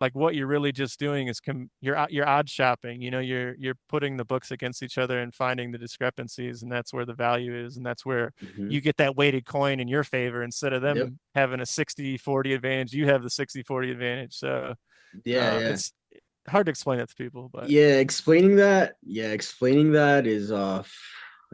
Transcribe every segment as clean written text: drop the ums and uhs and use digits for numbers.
like what you're really just doing is you're odd shopping. You're putting the books against each other and finding the discrepancies, and that's where the value is, and that's where Hmm. you get that weighted coin in your favor instead of Yep. them having a 60-40 advantage. You have the 60-40 advantage. So Yeah, yeah. it's hard to explain it to people, but Yeah, explaining that is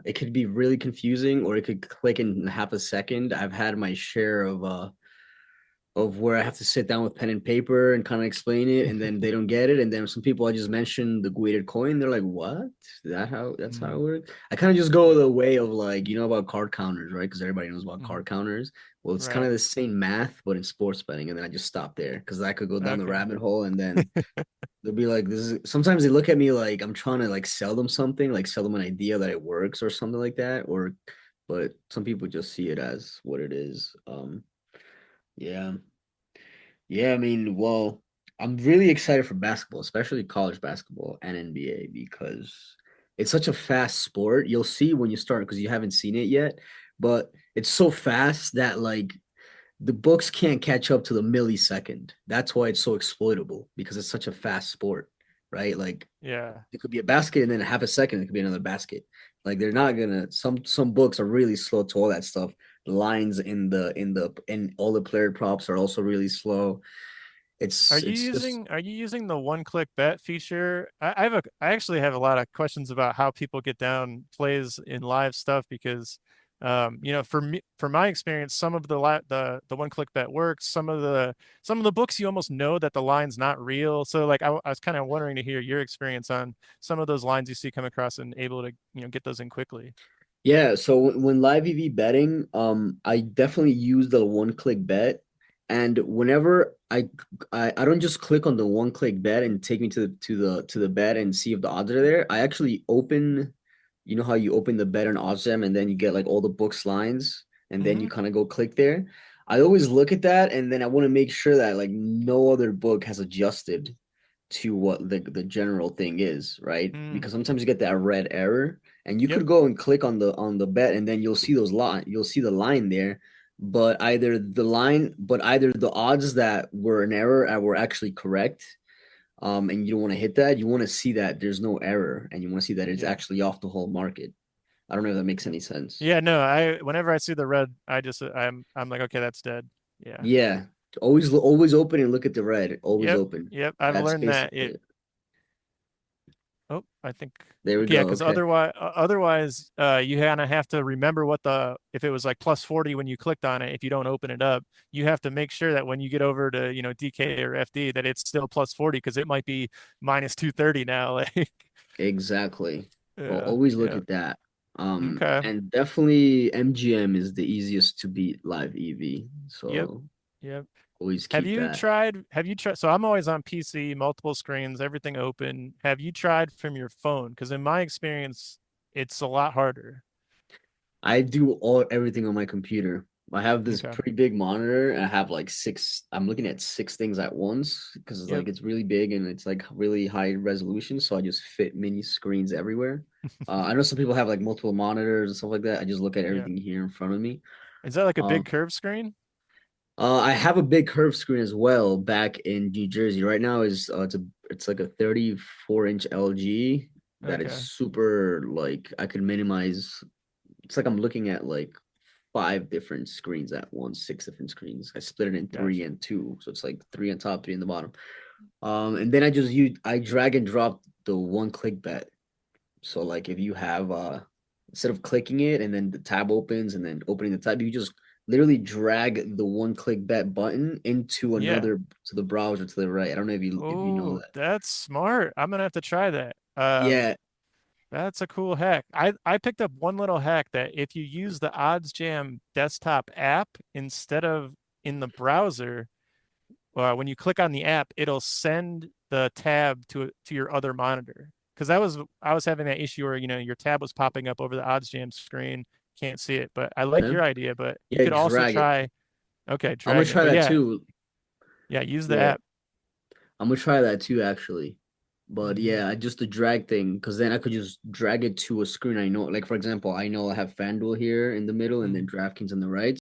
it could be really confusing or it could click in half a second. I've had my share of where I have to sit down with pen and paper and kind of explain it, and then they don't get it. And then some people I just mentioned the weighted coin, they're like, "What? That's how it mm, works?" I kind of just go the way of like about card counters, right? Because everybody knows about mhm, card counters. Well, it's kind right. of the same math, but in sports betting, and then I just stop there because I could go down the Okay. rabbit hole, and then they'll be like, "This is." Sometimes they look at me like I'm trying to like sell them something, like sell them an idea that it works or something like that, or. But some people just see it as what it is. Yeah. Yeah, I mean, well, I'm really excited for basketball, especially college basketball and NBA because it's such a fast sport. You'll see when you start because you haven't seen it yet, but it's so fast that like the books can't catch up to the millisecond. That's why it's so exploitable because it's such a fast sport, right? Like Yeah. it could be a basket and then half a second it could be another basket. Like they're not gonna some books are really slow to all that stuff. The lines in all the player props are also really slow. It's just Are you using the one click bet feature? I actually have a lot of questions about how people get down plays in live stuff because for me, for my experience, some of the one click bet works. Some of the books you almost know that the line's not real. So like I was kind of wondering to hear your experience on some of those lines you see come across and able to get those in quickly. yeah. So when live EV betting, I definitely use the one click bet, and whenever I don't just click on the one click bet and take me to the bet and see if the odds are there. I actually open, you know how you open the bet and odds them, and then you get like all the books lines, and then you Hmm. kind of go click there. I always look at that, and then I want to make sure that like no other book has adjusted to what the general thing is, right? Mm. Because sometimes you get that red error, and you Yep. could go and click on the bet, and then you'll see the line there, but either the odds that were an error were actually correct, and you don't want to hit that. You want to see that there's no error, and you want to see that it's Yeah. actually off the whole market. I don't know if that makes Yep. any sense. Yeah, no, whenever I see the red, I'm like, okay, that's dead. Yeah. Yeah, always open and look at the red. Always Yep. open. Yep. I've That's learned that basically it. oh, I think There we okay, yeah, go. because Okay. otherwise you kind of have to remember what the if it was like plus 40 when you clicked on it, if you don't open it up, you have to make sure that when you get over to, DK or FD that it's still plus 40 because it might be minus 230 now. Like Exactly. Well, yeah, always look yeah. at that. Okay. And definitely MGM is the easiest to beat live EV. Yep. So Yep. always keep that. Have you tried? So I'm always on PC, multiple screens, everything open. Have you tried from your phone? Because in my experience, it's a lot harder. I do everything on my computer. I have this Okay. pretty big monitor. I have like I'm looking at six things at once because it's Yep. like it's really big and it's like really high resolution. So I just fit mini screens everywhere. I know some people have like multiple monitors and stuff like that. I just look at Yeah. everything here in front of me. Is that like a big Um, curved screen? I have a big curved screen as well back in New Jersey. Right now is it's like a 34-inch LG that is Okay. super like I could minimize. It's like I'm looking at like five different screens at once, six different screens. I split it in three Gotcha. and two, so it's like three on top, three in the bottom. And then I drag and drop the one click bet. So like if you have instead of clicking it and then the tab opens and then opening the tab, you just literally drag the one click bet button into Yeah. another to the browser to the right. I don't know if you know Oh, that. that's smart. I'm gonna have to try that. Yeah. That's a cool hack. I picked up one little hack that if you use the Odds Jam desktop app instead of in the browser, when you click on the app, it'll send the tab to your other monitor. Because I was having that issue where your tab was popping up over the Odds Jam screen, can't see it. But I like Okay. your idea. But you Yeah, could also drag it. try, okay, I'm gonna drag it. try But that yeah, too. yeah, use the Yeah. app. I'm gonna try that too, actually. But Hmm. yeah, just the drag thing, because then I could just drag it to a screen I know. Like for example, I know I have FanDuel here in the middle and then DraftKings on the right.